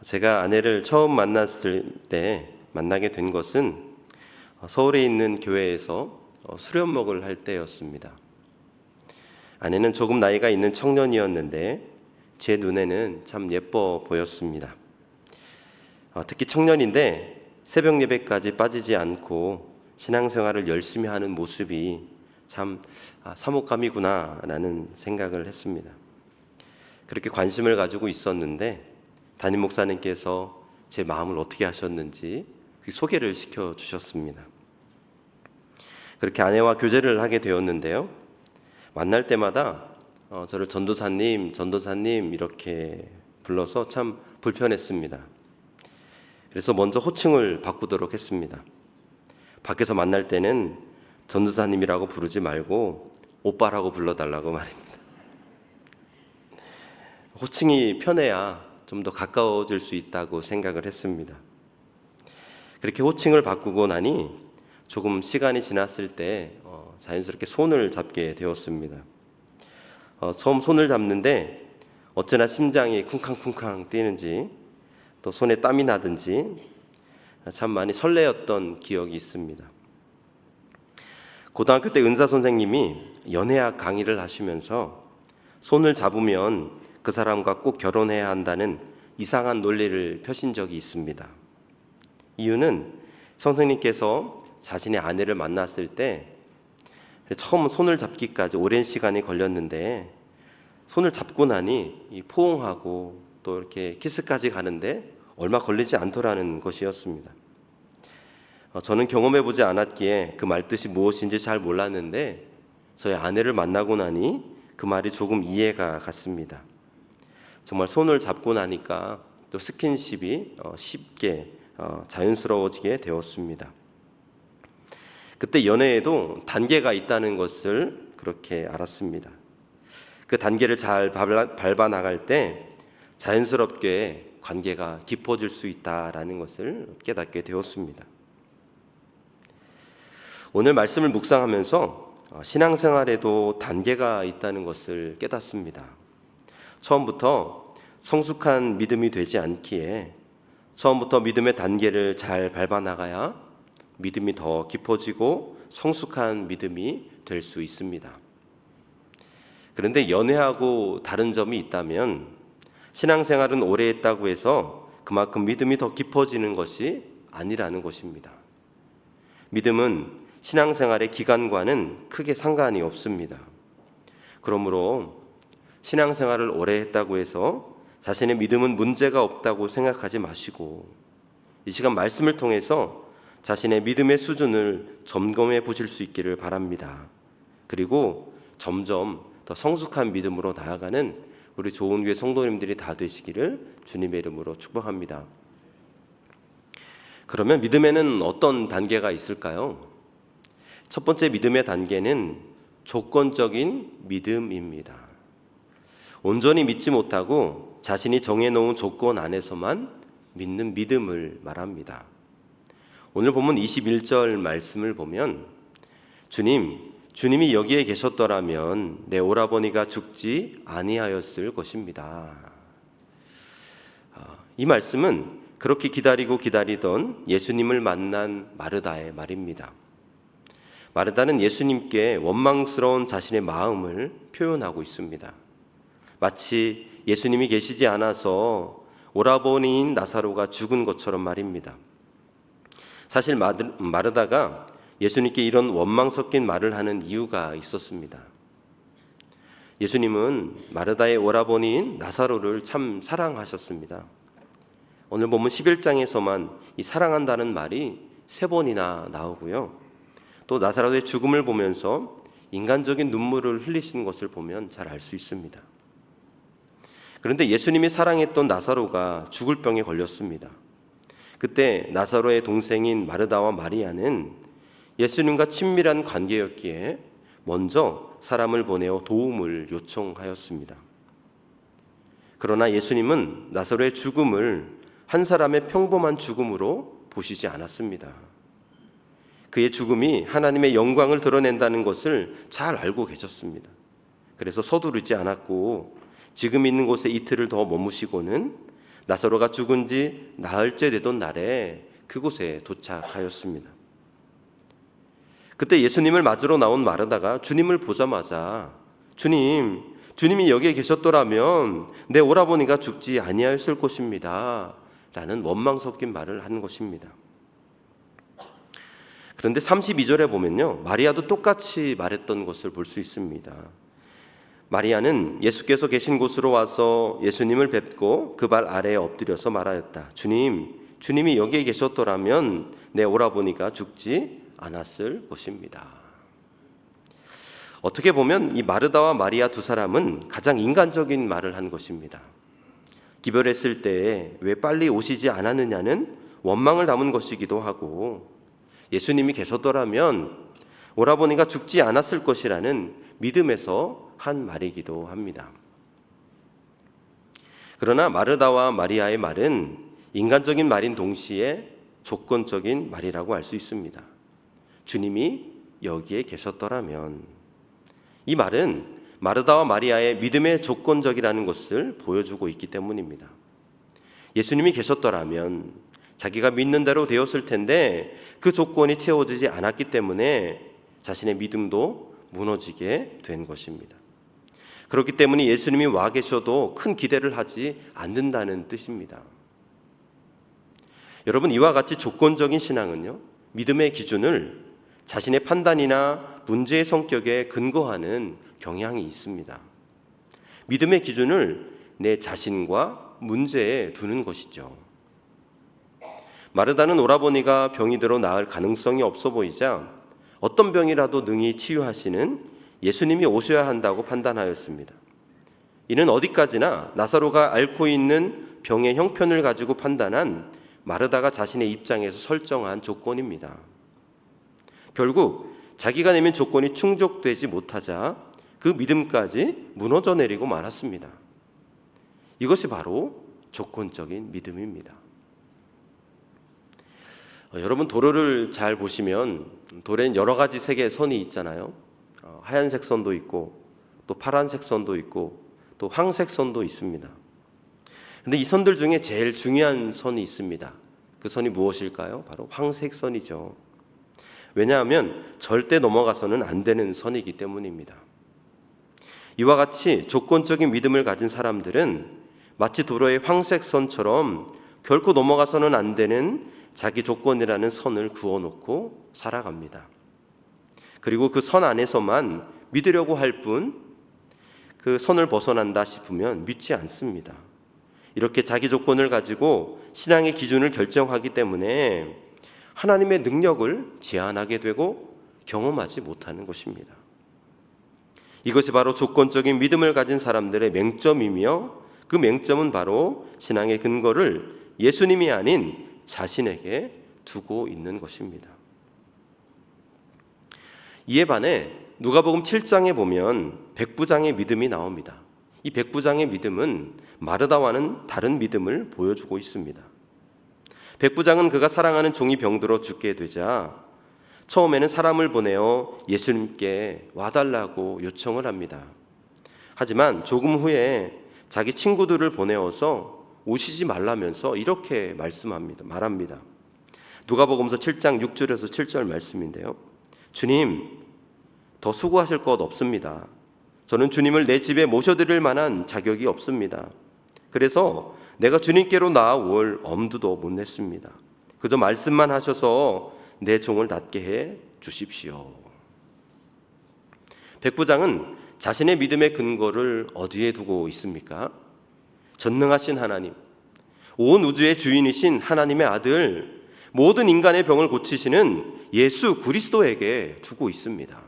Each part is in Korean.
제가 아내를 처음 만났을 때 만나게 된 것은 서울에 있는 교회에서 수련목을 할 때였습니다. 아내는 조금 나이가 있는 청년이었는데 제 눈에는 참 예뻐 보였습니다. 특히 청년인데 새벽 예배까지 빠지지 않고 신앙생활을 열심히 하는 모습이 참 사목감이구나라는 생각을 했습니다. 그렇게 관심을 가지고 있었는데 담임 목사님께서 제 마음을 어떻게 하셨는지 소개를 시켜주셨습니다. 그렇게 아내와 교제를 하게 되었는데요. 만날 때마다 저를 전도사님 이렇게 불러서 참 불편했습니다. 그래서 먼저 호칭을 바꾸도록 했습니다. 밖에서 만날 때는 전도사님이라고 부르지 말고 오빠라고 불러달라고 말입니다. 호칭이 편해야 좀 더 가까워질 수 있다고 생각을 했습니다. 그렇게 호칭을 바꾸고 나니 조금 시간이 지났을 때 자연스럽게 손을 잡게 되었습니다. 처음 손을 잡는데 어쩌나 심장이 쿵쾅쿵쾅 뛰는지 또 손에 땀이 나든지 참 많이 설레었던 기억이 있습니다. 고등학교 때 은사 선생님이 연애학 강의를 하시면서 손을 잡으면 그 사람과 꼭 결혼해야 한다는 이상한 논리를 펴신 적이 있습니다. 이유는 선생님께서 자신의 아내를 만났을 때 처음 손을 잡기까지 오랜 시간이 걸렸는데 손을 잡고 나니 포옹하고 또 이렇게 키스까지 가는데 얼마 걸리지 않더라는 것이었습니다. 저는 경험해보지 않았기에 그 말뜻이 무엇인지 잘 몰랐는데 저희 아내를 만나고 나니 그 말이 조금 이해가 갔습니다. 정말 손을 잡고 나니까 또 스킨십이 쉽게 자연스러워지게 되었습니다. 그때 연애에도 단계가 있다는 것을 그렇게 알았습니다. 그 단계를 잘 밟아 나갈 때 자연스럽게 관계가 깊어질 수 있다라는 것을 깨닫게 되었습니다. 오늘 말씀을 묵상하면서 신앙생활에도 단계가 있다는 것을 깨닫습니다. 처음부터 성숙한 믿음이 되지 않기에 처음부터 믿음의 단계를 잘 밟아 나가야 믿음이 더 깊어지고 성숙한 믿음이 될 수 있습니다. 그런데 연애하고 다른 점이 있다면 신앙생활은 오래 했다고 해서 그만큼 믿음이 더 깊어지는 것이 아니라는 것입니다. 믿음은 신앙생활의 기간과는 크게 상관이 없습니다. 그러므로 신앙생활을 오래 했다고 해서 자신의 믿음은 문제가 없다고 생각하지 마시고 이 시간 말씀을 통해서 자신의 믿음의 수준을 점검해 보실 수 있기를 바랍니다. 그리고 점점 더 성숙한 믿음으로 나아가는 우리 좋은교회 성도님들이 다 되시기를 주님의 이름으로 축복합니다. 그러면 믿음에는 어떤 단계가 있을까요? 첫 번째 믿음의 단계는 조건적인 믿음입니다. 온전히 믿지 못하고 자신이 정해놓은 조건 안에서만 믿는 믿음을 말합니다. 오늘 본문 21절 말씀을 보면 주님이 여기에 계셨더라면 내 오라버니가 죽지 아니하였을 것입니다. 이 말씀은 그렇게 기다리던 예수님을 만난 마르다의 말입니다. 마르다는 예수님께 원망스러운 자신의 마음을 표현하고 있습니다. 마치 예수님이 계시지 않아서 오라버니인 나사로가 죽은 것처럼 말입니다. 사실 마르다가 예수님께 이런 원망 섞인 말을 하는 이유가 있었습니다. 예수님은 마르다의 오라버니인 나사로를 참 사랑하셨습니다. 오늘 본문 11장에서만 이 사랑한다는 말이 3번이나 나오고요. 또 나사로의 죽음을 보면서 인간적인 눈물을 흘리신 것을 보면 잘 알 수 있습니다. 그런데 예수님이 사랑했던 나사로가 죽을 병에 걸렸습니다. 그때 나사로의 동생인 마르다와 마리아는 예수님과 친밀한 관계였기에 먼저 사람을 보내어 도움을 요청하였습니다. 그러나 예수님은 나사로의 죽음을 한 사람의 평범한 죽음으로 보시지 않았습니다. 그의 죽음이 하나님의 영광을 드러낸다는 것을 잘 알고 계셨습니다. 그래서 서두르지 않았고 지금 있는 곳에 이틀을 더 머무시고는 나사로가 죽은 지 나흘째 되던 날에 그곳에 도착하였습니다. 그때 예수님을 맞으러 나온 마르다가 주님을 보자마자 주님이 여기에 계셨더라면 내 오라버니가 죽지 아니하였을 것입니다 라는 원망 섞인 말을 한 것입니다. 그런데 32절에 보면요, 마리아도 똑같이 말했던 것을 볼 수 있습니다. 마리아는 예수께서 계신 곳으로 와서 예수님을 뵙고 그 발 아래에 엎드려서 말하였다. 주님이 여기에 계셨더라면 내 오라버니가 죽지 않았을 것입니다. 어떻게 보면 이 마르다와 마리아 두 사람은 가장 인간적인 말을 한 것입니다. 기별했을 때에 왜 빨리 오시지 않았느냐는 원망을 담은 것이기도 하고, 예수님이 계셨더라면 오라버니가 죽지 않았을 것이라는 믿음에서 한 말이기도 합니다. 그러나 마르다와 마리아의 말은 인간적인 말인 동시에 조건적인 말이라고 할 수 있습니다. 주님이 여기에 계셨더라면, 이 말은 마르다와 마리아의 믿음의 조건적이라는 것을 보여주고 있기 때문입니다. 예수님이 계셨더라면 자기가 믿는 대로 되었을 텐데 그 조건이 채워지지 않았기 때문에 자신의 믿음도 무너지게 된 것입니다. 그렇기 때문에 예수님이 와 계셔도 큰 기대를 하지 않는다는 뜻입니다. 여러분, 이와 같이 조건적인 신앙은요, 믿음의 기준을 자신의 판단이나 문제의 성격에 근거하는 경향이 있습니다. 믿음의 기준을 내 자신과 문제에 두는 것이죠. 마르다는 오라버니가 병이 들어 나을 가능성이 없어 보이자 어떤 병이라도 능히 치유하시는 예수님이 오셔야 한다고 판단하였습니다. 이는 어디까지나 나사로가 앓고 있는 병의 형편을 가지고 판단한 마르다가 자신의 입장에서 설정한 조건입니다. 결국 자기가 내민 조건이 충족되지 못하자 그 믿음까지 무너져 내리고 말았습니다. 이것이 바로 조건적인 믿음입니다. 여러분, 도로를 잘 보시면 도로엔 여러 가지 색의 선이 있잖아요. 하얀색 선도 있고 또 파란색 선도 있고 또 황색 선도 있습니다. 그런데 이 선들 중에 제일 중요한 선이 있습니다. 그 선이 무엇일까요? 바로 황색 선이죠. 왜냐하면 절대 넘어가서는 안 되는 선이기 때문입니다. 이와 같이 조건적인 믿음을 가진 사람들은 마치 도로의 황색 선처럼 결코 넘어가서는 안 되는 자기 조건이라는 선을 그어놓고 살아갑니다. 그리고 그 선 안에서만 믿으려고 할 뿐, 그 선을 벗어난다 싶으면 믿지 않습니다. 이렇게 자기 조건을 가지고 신앙의 기준을 결정하기 때문에 하나님의 능력을 제한하게 되고 경험하지 못하는 것입니다. 이것이 바로 조건적인 믿음을 가진 사람들의 맹점이며, 그 맹점은 바로 신앙의 근거를 예수님이 아닌 자신에게 두고 있는 것입니다. 이에 반해 누가복음 7장에 보면 백부장의 믿음이 나옵니다. 이 백부장의 믿음은 마르다와는 다른 믿음을 보여주고 있습니다. 백부장은 그가 사랑하는 종이 병들어 죽게 되자 처음에는 사람을 보내어 예수님께 와달라고 요청을 합니다. 하지만 조금 후에 자기 친구들을 보내어서 오시지 말라면서 이렇게 말합니다. 누가복음서 7장 6절에서 7절 말씀인데요. 주님, 더 수고하실 것 없습니다. 저는 주님을 내 집에 모셔드릴 만한 자격이 없습니다. 그래서 내가 주님께로 나아올 엄두도 못 냈습니다. 그저 말씀만 하셔서 내 종을 낫게 해 주십시오. 백부장은 자신의 믿음의 근거를 어디에 두고 있습니까? 전능하신 하나님, 온 우주의 주인이신 하나님의 아들, 모든 인간의 병을 고치시는 예수 그리스도에게 두고 있습니다.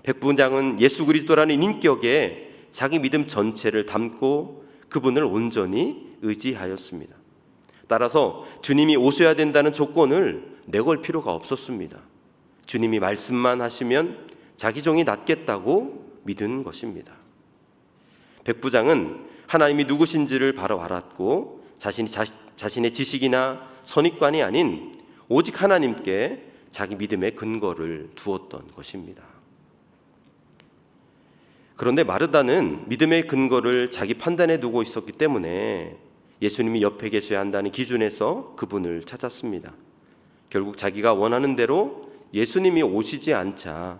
백부장은 예수 그리스도라는 인격에 자기 믿음 전체를 담고 그분을 온전히 의지하였습니다. 따라서 주님이 오셔야 된다는 조건을 내걸 필요가 없었습니다. 주님이 말씀만 하시면 자기 종이 낫겠다고 믿은 것입니다. 백부장은 하나님이 누구신지를 바로 알았고 자신의 지식이나 선입관이 아닌 오직 하나님께 자기 믿음의 근거를 두었던 것입니다. 그런데 마르다는 믿음의 근거를 자기 판단에 두고 있었기 때문에 예수님이 옆에 계셔야 한다는 기준에서 그분을 찾았습니다. 결국 자기가 원하는 대로 예수님이 오시지 않자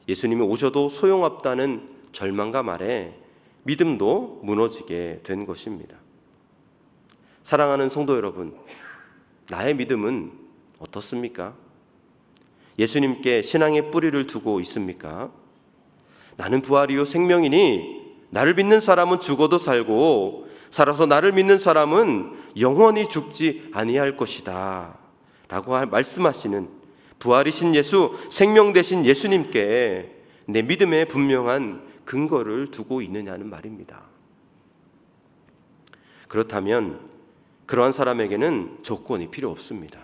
예수님이 오셔도 소용없다는 절망감 아래 믿음도 무너지게 된 것입니다. 사랑하는 성도 여러분, 나의 믿음은 어떻습니까? 예수님께 신앙의 뿌리를 두고 있습니까? 나는 부활이요 생명이니 나를 믿는 사람은 죽어도 살고 살아서 나를 믿는 사람은 영원히 죽지 아니할 것이다 라고 말씀하시는 부활이신 예수, 생명 되신 예수님께 내 믿음의 분명한 근거를 두고 있느냐는 말입니다. 그렇다면 그러한 사람에게는 조건이 필요 없습니다.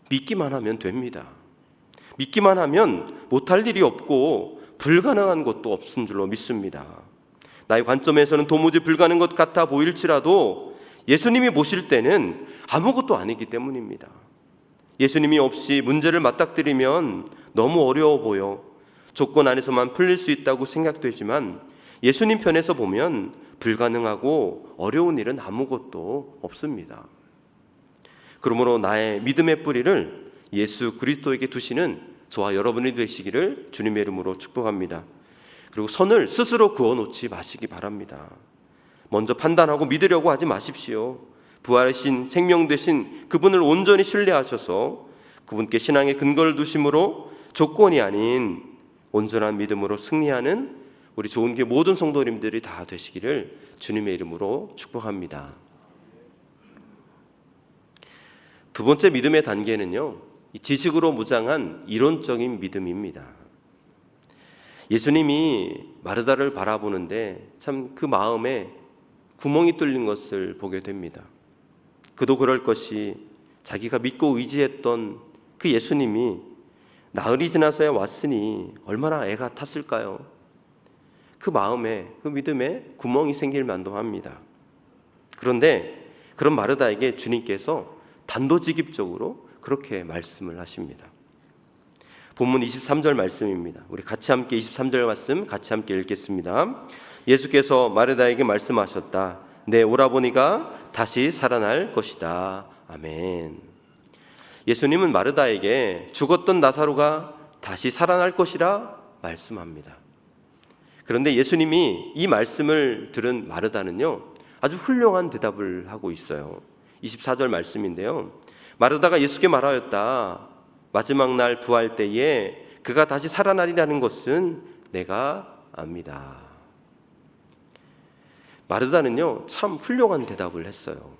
믿기만 하면 됩니다. 믿기만 하면 못할 일이 없고 불가능한 것도 없은 줄로 믿습니다. 나의 관점에서는 도무지 불가능한 것 같아 보일지라도 예수님이 보실 때는 아무것도 아니기 때문입니다. 예수님이 없이 문제를 맞닥뜨리면 너무 어려워 보여 조건 안에서만 풀릴 수 있다고 생각되지만 예수님 편에서 보면 불가능하고 어려운 일은 아무것도 없습니다. 그러므로 나의 믿음의 뿌리를 예수 그리스도에게 두시는 저와 여러분이 되시기를 주님의 이름으로 축복합니다. 그리고 선을 스스로 그어놓지 마시기 바랍니다. 먼저 판단하고 믿으려고 하지 마십시오. 부활하신 생명 되신 그분을 온전히 신뢰하셔서 그분께 신앙의 근거를 두심으로 조건이 아닌 온전한 믿음으로 승리하는 우리 좋은교회 모든 성도님들이 다 되시기를 주님의 이름으로 축복합니다. 두 번째 믿음의 단계는요, 지식으로 무장한 이론적인 믿음입니다. 예수님이 마르다를 바라보는데 참 그 마음에 구멍이 뚫린 것을 보게 됩니다. 그도 그럴 것이 자기가 믿고 의지했던 그 예수님이 나흘이 지나서야 왔으니 얼마나 애가 탔을까요? 그 마음에, 그 믿음에 구멍이 생길 만도 합니다. 그런데 그런 마르다에게 주님께서 단도직입적으로 그렇게 말씀을 하십니다. 본문 23절 말씀입니다. 우리 같이 함께 23절 말씀 같이 함께 읽겠습니다. 예수께서 마르다에게 말씀하셨다. 내 오라버니가 다시 살아날 것이다. 아멘. 예수님은 마르다에게 죽었던 나사로가 다시 살아날 것이라 말씀합니다. 그런데 예수님이 이 말씀을 들은 마르다는요, 아주 훌륭한 대답을 하고 있어요. 24절 말씀인데요. 마르다가 예수께 말하였다. 마지막 날 부활 때에 그가 다시 살아나리라는 것은 내가 압니다. 마르다는요, 참 훌륭한 대답을 했어요.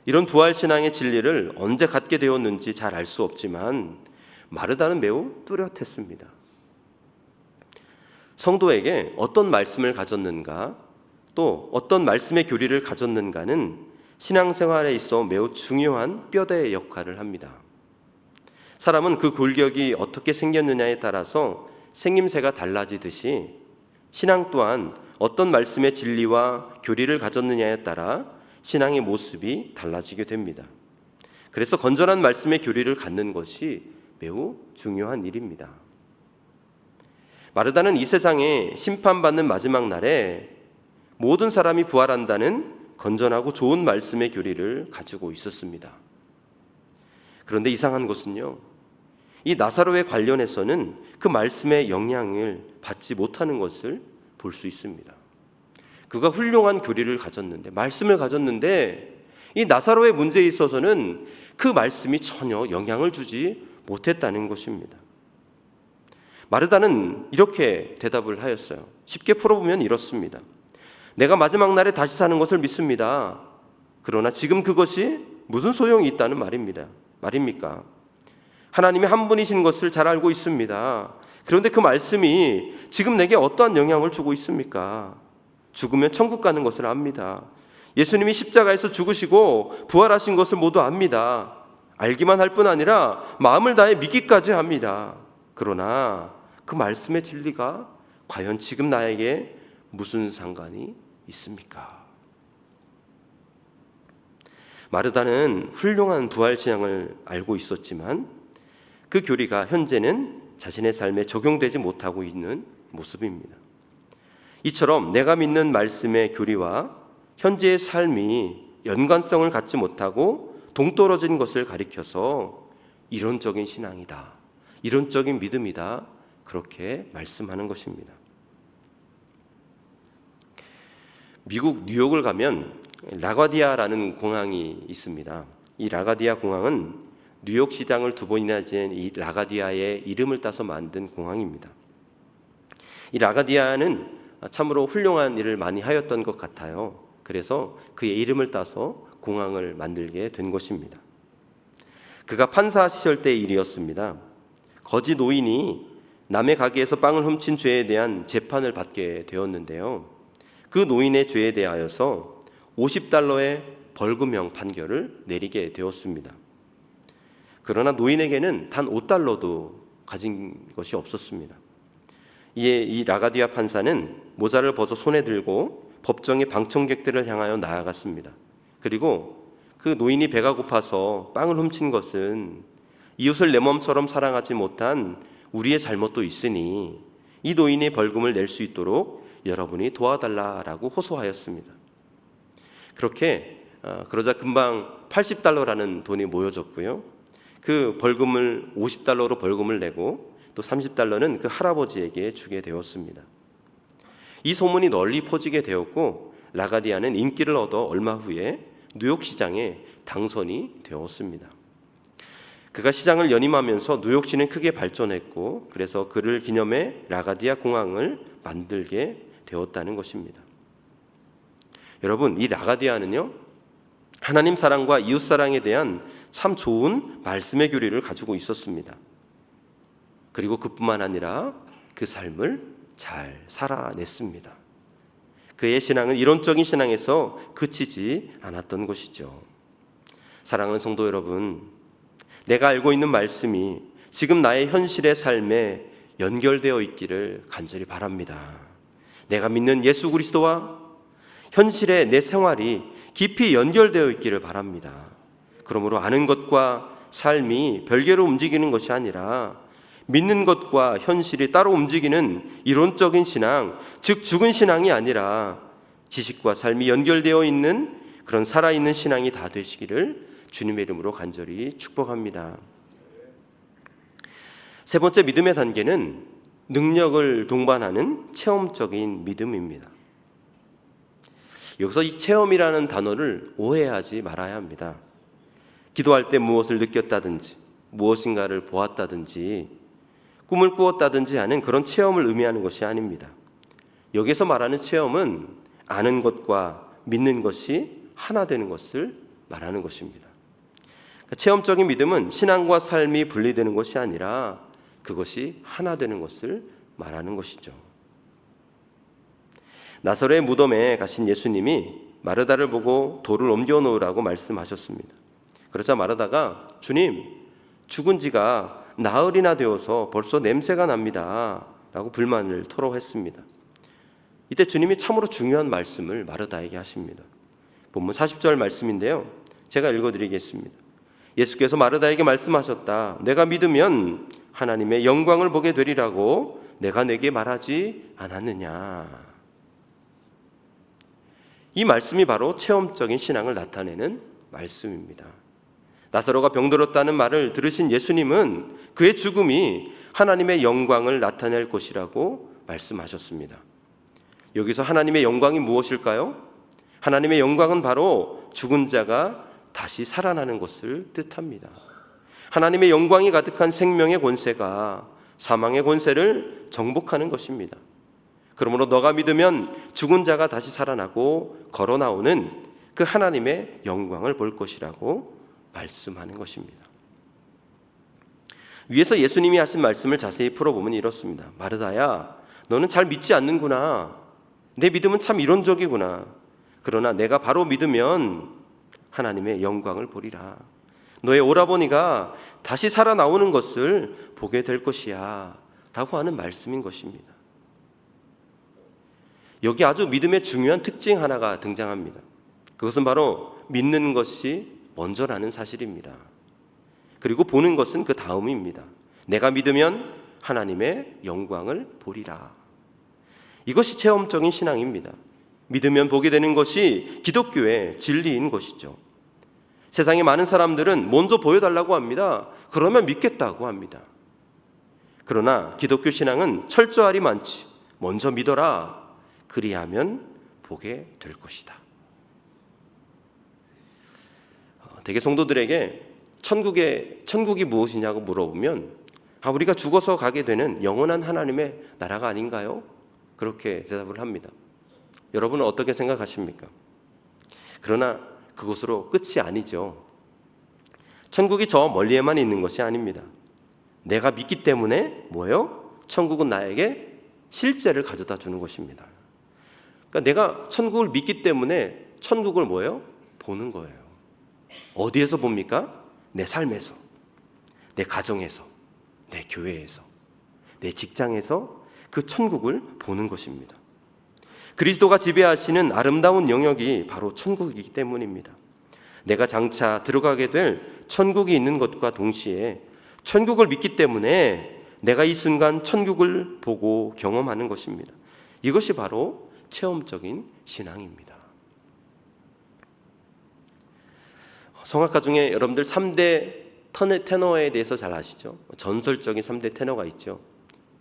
이런 부활신앙의 진리를 언제 갖게 되었는지 잘 알 수 없지만 마르다는 매우 뚜렷했습니다. 성도에게 어떤 말씀을 가졌는가, 또 어떤 말씀의 교리를 가졌는가는 신앙생활에 있어 매우 중요한 뼈대의 역할을 합니다. 사람은 그 골격이 어떻게 생겼느냐에 따라서 생김새가 달라지듯이 신앙 또한 어떤 말씀의 진리와 교리를 가졌느냐에 따라 신앙의 모습이 달라지게 됩니다. 그래서 건전한 말씀의 교리를 갖는 것이 매우 중요한 일입니다. 마르다는 이 세상에 심판받는 마지막 날에 모든 사람이 부활한다는 건전하고 좋은 말씀의 교리를 가지고 있었습니다. 그런데 이상한 것은요, 이 나사로에 관련해서는 그 말씀의 영향을 받지 못하는 것을 볼 수 있습니다. 그가 훌륭한 교리를 가졌는데, 말씀을 가졌는데 이 나사로의 문제에 있어서는 그 말씀이 전혀 영향을 주지 못했다는 것입니다. 마르다는 이렇게 대답을 하였어요. 쉽게 풀어보면 이렇습니다. 내가 마지막 날에 다시 사는 것을 믿습니다. 그러나 지금 그것이 무슨 소용이 있다는 말입니까? 하나님이 한 분이신 것을 잘 알고 있습니다. 그런데 그 말씀이 지금 내게 어떠한 영향을 주고 있습니까? 죽으면 천국 가는 것을 압니다. 예수님이 십자가에서 죽으시고 부활하신 것을 모두 압니다. 알기만 할 뿐 아니라 마음을 다해 믿기까지 합니다. 그러나 그 말씀의 진리가 과연 지금 나에게 무슨 상관이 있습니까? 마르다는 훌륭한 부활신앙을 알고 있었지만 그 교리가 현재는 자신의 삶에 적용되지 못하고 있는 모습입니다. 이처럼 내가 믿는 말씀의 교리와 현재의 삶이 연관성을 갖지 못하고 동떨어진 것을 가리켜서 이론적인 신앙이다, 이론적인 믿음이다, 그렇게 말씀하는 것입니다. 미국 뉴욕을 가면 라가디아라는 공항이 있습니다. 이 라가디아 공항은 뉴욕 시장을 두 번이나 지은 이 라가디아의 이름을 따서 만든 공항입니다. 이 라가디아는 참으로 훌륭한 일을 많이 하였던 것 같아요. 그래서 그의 이름을 따서 공항을 만들게 된 것입니다. 그가 판사 시절 때의 일이었습니다. 거지 노인이 남의 가게에서 빵을 훔친 죄에 대한 재판을 받게 되었는데요. 그 노인의 죄에 대하여서 $50의 벌금형 판결을 내리게 되었습니다. 그러나 노인에게는 단 $5도 가진 것이 없었습니다. 이에 이 라가디아 판사는 모자를 벗어 손에 들고 법정의 방청객들을 향하여 나아갔습니다. 그리고 그 노인이 배가 고파서 빵을 훔친 것은 이웃을 내 몸처럼 사랑하지 못한 우리의 잘못도 있으니 이 노인의 벌금을 낼 수 있도록 여러분이 도와달라라고 호소하였습니다. 그렇게 그러자 금방 $80라는 돈이 모여졌고요. 그 벌금을 $50로 벌금을 내고 또 $30는 그 할아버지에게 주게 되었습니다. 이 소문이 널리 퍼지게 되었고 라가디아는 인기를 얻어 얼마 후에 뉴욕 시장에 당선이 되었습니다. 그가 시장을 연임하면서 뉴욕시는 크게 발전했고 그래서 그를 기념해 라가디아 공항을 만들게 되었다는 것입니다. 여러분, 이 라가디아는요, 하나님 사랑과 이웃 사랑에 대한 참 좋은 말씀의 교리를 가지고 있었습니다. 그리고 그뿐만 아니라 그 삶을 잘 살아냈습니다. 그의 신앙은 이론적인 신앙에서 그치지 않았던 것이죠. 사랑하는 성도 여러분, 내가 알고 있는 말씀이 지금 나의 현실의 삶에 연결되어 있기를 간절히 바랍니다. 내가 믿는 예수 그리스도와 현실의 내 생활이 깊이 연결되어 있기를 바랍니다. 그러므로 아는 것과 삶이 별개로 움직이는 것이 아니라 믿는 것과 현실이 따로 움직이는 이론적인 신앙, 즉 죽은 신앙이 아니라 지식과 삶이 연결되어 있는 그런 살아있는 신앙이 다 되시기를 주님의 이름으로 간절히 축복합니다. 세 번째 믿음의 단계는 능력을 동반하는 체험적인 믿음입니다. 여기서 이 체험이라는 단어를 오해하지 말아야 합니다. 기도할 때 무엇을 느꼈다든지 무엇인가를 보았다든지 꿈을 꾸었다든지 하는 그런 체험을 의미하는 것이 아닙니다. 여기서 말하는 체험은 아는 것과 믿는 것이 하나 되는 것을 말하는 것입니다. 그러니까 체험적인 믿음은 신앙과 삶이 분리되는 것이 아니라 그것이 하나 되는 것을 말하는 것이죠. 나사로의 무덤에 가신 예수님이 마르다를 보고 돌을 옮겨 놓으라고 말씀하셨습니다. 그러자 마르다가 주님, 죽은 지가 나흘이나 되어서 벌써 냄새가 납니다 라고 불만을 토로했습니다. 이때 주님이 참으로 중요한 말씀을 마르다에게 하십니다. 본문 40절 말씀인데요, 제가 읽어드리겠습니다. 예수께서 마르다에게 말씀하셨다. 내가 믿으면 하나님의 영광을 보게 되리라고 내가 내게 말하지 않았느냐. 이 말씀이 바로 체험적인 신앙을 나타내는 말씀입니다. 나사로가 병들었다는 말을 들으신 예수님은 그의 죽음이 하나님의 영광을 나타낼 것이라고 말씀하셨습니다. 여기서 하나님의 영광이 무엇일까요? 하나님의 영광은 바로 죽은 자가 다시 살아나는 것을 뜻합니다. 하나님의 영광이 가득한 생명의 권세가 사망의 권세를 정복하는 것입니다. 그러므로 너가 믿으면 죽은 자가 다시 살아나고 걸어 나오는 그 하나님의 영광을 볼 것이라고 말씀하는 것입니다. 위에서 예수님이 하신 말씀을 자세히 풀어보면 이렇습니다. 마르다야, 너는 잘 믿지 않는구나. 내 믿음은 참 이론적이구나. 그러나 내가 바로 믿으면 하나님의 영광을 보리라. 너의 오라버니가 다시 살아나오는 것을 보게 될 것이야 라고 하는 말씀인 것입니다. 여기 아주 믿음의 중요한 특징 하나가 등장합니다. 그것은 바로 믿는 것이 먼저라는 사실입니다. 그리고 보는 것은 그 다음입니다. 내가 믿으면 하나님의 영광을 보리라. 이것이 체험적인 신앙입니다. 믿으면 보게 되는 것이 기독교의 진리인 것이죠. 세상에 많은 사람들은 먼저 보여달라고 합니다. 그러면 믿겠다고 합니다. 그러나 기독교 신앙은 철저하리 많지. 먼저 믿어라. 그리하면 보게 될 것이다. 대개 성도들에게 천국이 무엇이냐고 물어보면 우리가 죽어서 가게 되는 영원한 하나님의 나라가 아닌가요? 그렇게 대답을 합니다. 여러분은 어떻게 생각하십니까? 그러나 그것으로 끝이 아니죠. 천국이 저 멀리에만 있는 것이 아닙니다. 내가 믿기 때문에 뭐예요? 천국은 나에게 실제를 가져다 주는 것입니다. 그러니까 내가 천국을 믿기 때문에 천국을 뭐예요? 보는 거예요. 어디에서 봅니까? 내 삶에서, 내 가정에서, 내 교회에서, 내 직장에서 그 천국을 보는 것입니다. 그리스도가 지배하시는 아름다운 영역이 바로 천국이기 때문입니다. 내가 장차 들어가게 될 천국이 있는 것과 동시에 천국을 믿기 때문에 내가 이 순간 천국을 보고 경험하는 것입니다. 이것이 바로 체험적인 신앙입니다. 성악가 중에 여러분들 3대 테너에 대해서 잘 아시죠? 전설적인 3대 테너가 있죠.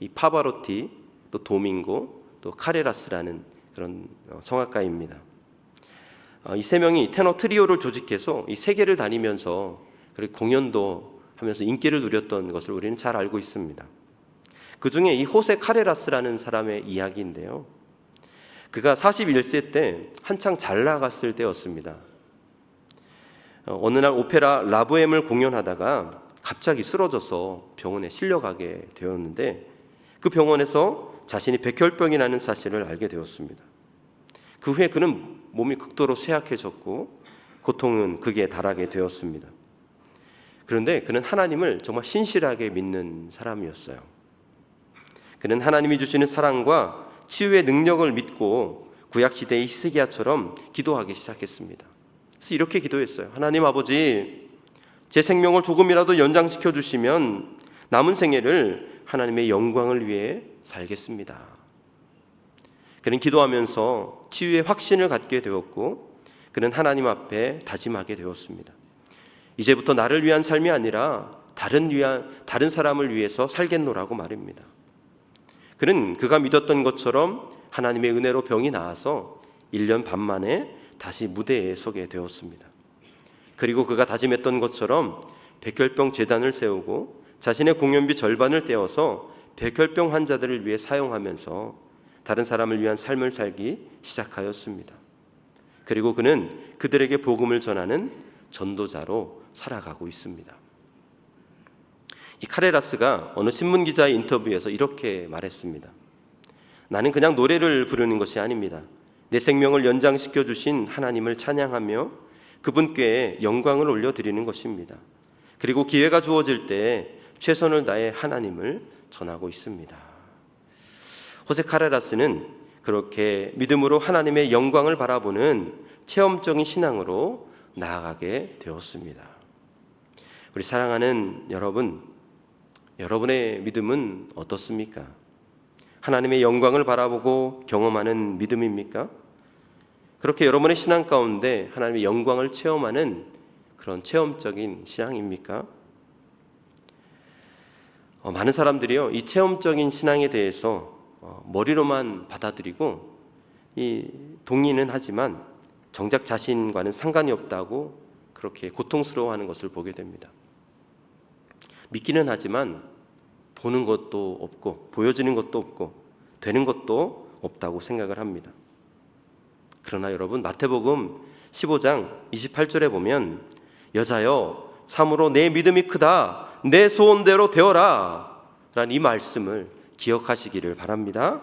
이 파바로티, 또 도밍고, 또 카레라스라는 그런 성악가입니다. 이 세 명이 테너 트리오를 조직해서 이 세계를 다니면서 그리고 공연도 하면서 인기를 누렸던 것을 우리는 잘 알고 있습니다. 그 중에 이 호세 카레라스라는 사람의 이야기인데요. 그가 41세 때 한창 잘 나갔을 때였습니다. 어느 날 오페라 라보엠을 공연하다가 갑자기 쓰러져서 병원에 실려가게 되었는데 그 병원에서 자신이 백혈병이라는 사실을 알게 되었습니다. 그 후에 그는 몸이 극도로 쇠약해졌고 고통은 극에 달하게 되었습니다. 그런데 그는 하나님을 정말 신실하게 믿는 사람이었어요. 그는 하나님이 주시는 사랑과 치유의 능력을 믿고 구약시대의 히스기야처럼 기도하기 시작했습니다. 그래서 이렇게 기도했어요. 하나님 아버지, 제 생명을 조금이라도 연장시켜 주시면 남은 생애를 하나님의 영광을 위해 살겠습니다. 그는 기도하면서 치유의 확신을 갖게 되었고 그는 하나님 앞에 다짐하게 되었습니다. 이제부터 나를 위한 삶이 아니라 다른 사람을 위해서 살겠노라고 말입니다. 그는 그가 믿었던 것처럼 하나님의 은혜로 병이 나아서 1년 반 만에 다시 무대에 서게 되었습니다. 그리고 그가 다짐했던 것처럼 백혈병 재단을 세우고 자신의 공연비 절반을 떼어서 백혈병 환자들을 위해 사용하면서 다른 사람을 위한 삶을 살기 시작하였습니다. 그리고 그는 그들에게 복음을 전하는 전도자로 살아가고 있습니다. 이 카레라스가 어느 신문기자의 인터뷰에서 이렇게 말했습니다. 나는 그냥 노래를 부르는 것이 아닙니다. 내 생명을 연장시켜 주신 하나님을 찬양하며 그분께 영광을 올려드리는 것입니다. 그리고 기회가 주어질 때 최선을 다해 하나님을 전하고 있습니다. 호세 카레라스는 그렇게 믿음으로 하나님의 영광을 바라보는 체험적인 신앙으로 나아가게 되었습니다. 우리 사랑하는 여러분, 여러분의 믿음은 어떻습니까? 하나님의 영광을 바라보고 경험하는 믿음입니까? 그렇게 여러분의 신앙 가운데 하나님의 영광을 체험하는 그런 체험적인 신앙입니까? 많은 사람들이요, 이 체험적인 신앙에 대해서 머리로만 받아들이고 동의는 하지만 정작 자신과는 상관이 없다고 그렇게 고통스러워하는 것을 보게 됩니다. 믿기는 하지만 보는 것도 없고 보여지는 것도 없고 되는 것도 없다고 생각을 합니다. 그러나 여러분, 마태복음 15장 28절에 보면 여자여 참으로 내 믿음이 크다, 내 소원대로 되어라 라는 이 말씀을 기억하시기를 바랍니다.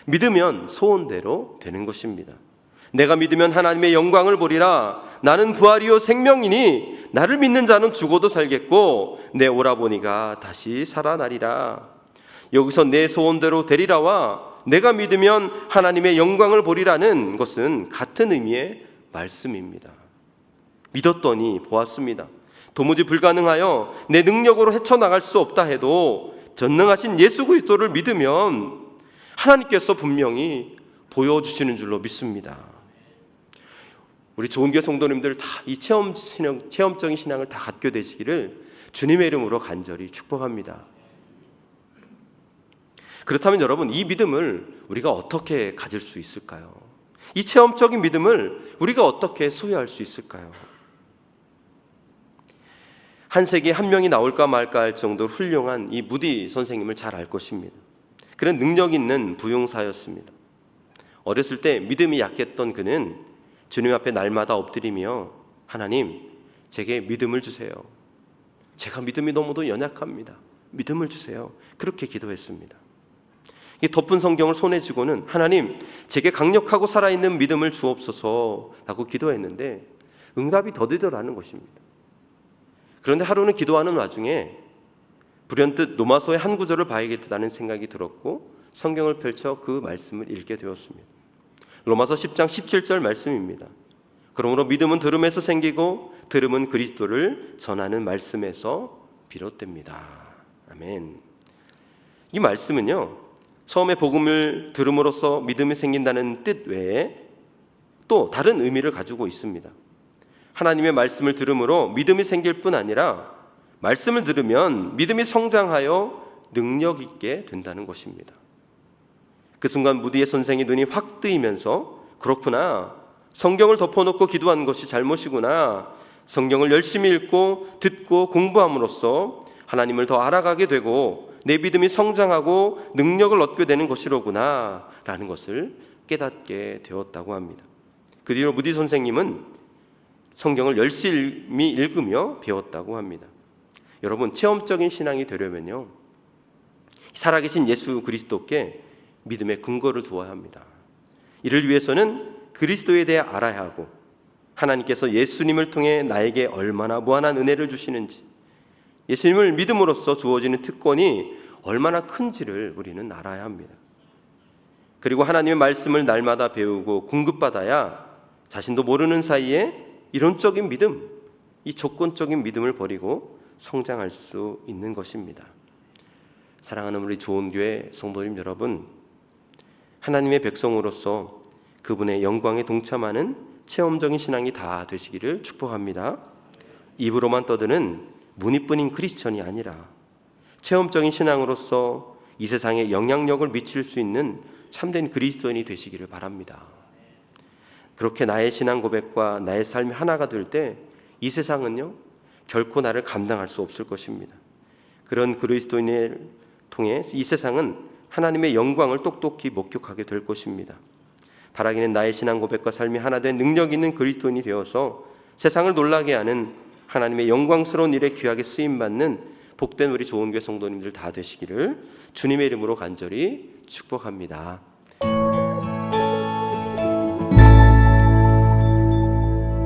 믿으면 소원대로 되는 것입니다. 내가 믿으면 하나님의 영광을 보리라. 나는 부활이요 생명이니 나를 믿는 자는 죽어도 살겠고 내 오라버니가 다시 살아나리라. 여기서 내 소원대로 되리라와 내가 믿으면 하나님의 영광을 보리라는 것은 같은 의미의 말씀입니다. 믿었더니 보았습니다. 도무지 불가능하여 내 능력으로 헤쳐나갈 수 없다 해도 전능하신 예수 그리스도를 믿으면 하나님께서 분명히 보여주시는 줄로 믿습니다. 우리 좋은교회 성도님들 다 이 체험적인 신앙을 다 갖게 되시기를 주님의 이름으로 간절히 축복합니다. 그렇다면 여러분, 이 믿음을 우리가 어떻게 가질 수 있을까요? 이 체험적인 믿음을 우리가 어떻게 소유할 수 있을까요? 한 세기에 한 명이 나올까 말까 할 정도로 훌륭한 이 무디 선생님을 잘 알 것입니다. 그런 능력 있는 부용사였습니다. 어렸을 때 믿음이 약했던 그는 주님 앞에 날마다 엎드리며 하나님, 제게 믿음을 주세요. 제가 믿음이 너무도 연약합니다. 믿음을 주세요. 그렇게 기도했습니다. 이 덮은 성경을 손에 쥐고는 하나님, 제게 강력하고 살아있는 믿음을 주옵소서라고 기도했는데 응답이 더디더라는 것입니다. 그런데 하루는 기도하는 와중에 불현듯 로마서의 한 구절을 봐야겠다는 생각이 들었고 성경을 펼쳐 그 말씀을 읽게 되었습니다. 로마서 10장 17절 말씀입니다. 그러므로 믿음은 들음에서 생기고 들음은 그리스도를 전하는 말씀에서 비롯됩니다. 아멘. 이 말씀은요, 처음에 복음을 들음으로써 믿음이 생긴다는 뜻 외에 또 다른 의미를 가지고 있습니다. 하나님의 말씀을 들음으로 믿음이 생길 뿐 아니라 말씀을 들으면 믿음이 성장하여 능력 있게 된다는 것입니다. 그 순간 무디의 선생의 눈이 확 뜨이면서 그렇구나, 성경을 덮어놓고 기도한 것이 잘못이구나, 성경을 열심히 읽고 듣고 공부함으로써 하나님을 더 알아가게 되고 내 믿음이 성장하고 능력을 얻게 되는 것이로구나 라는 것을 깨닫게 되었다고 합니다. 그 뒤로 무디 선생님은 성경을 열심히 읽으며 배웠다고 합니다. 여러분, 체험적인 신앙이 되려면요, 살아계신 예수 그리스도께 믿음의 근거를 두어야 합니다. 이를 위해서는 그리스도에 대해 알아야 하고 하나님께서 예수님을 통해 나에게 얼마나 무한한 은혜를 주시는지, 예수님을 믿음으로써 주어지는 특권이 얼마나 큰지를 우리는 알아야 합니다. 그리고 하나님의 말씀을 날마다 배우고 공급받아야 자신도 모르는 사이에 이론적인 믿음, 이 조건적인 믿음을 버리고 성장할 수 있는 것입니다. 사랑하는 우리 좋은교회 성도님 여러분, 하나님의 백성으로서 그분의 영광에 동참하는 체험적인 신앙이 다 되시기를 축복합니다. 입으로만 떠드는 문이뿐인 크리스천이 아니라 체험적인 신앙으로서 이 세상에 영향력을 미칠 수 있는 참된 그리스도인이 되시기를 바랍니다. 그렇게 나의 신앙 고백과 나의 삶이 하나가 될 때 이 세상은요, 결코 나를 감당할 수 없을 것입니다. 그런 그리스도인을 통해 이 세상은 하나님의 영광을 똑똑히 목격하게 될 것입니다. 바라기는 나의 신앙 고백과 삶이 하나 된 능력 있는 그리스도인이 되어서 세상을 놀라게 하는 하나님의 영광스러운 일에 귀하게 쓰임받는 복된 우리 좋은교회 성도님들 다 되시기를 주님의 이름으로 간절히 축복합니다.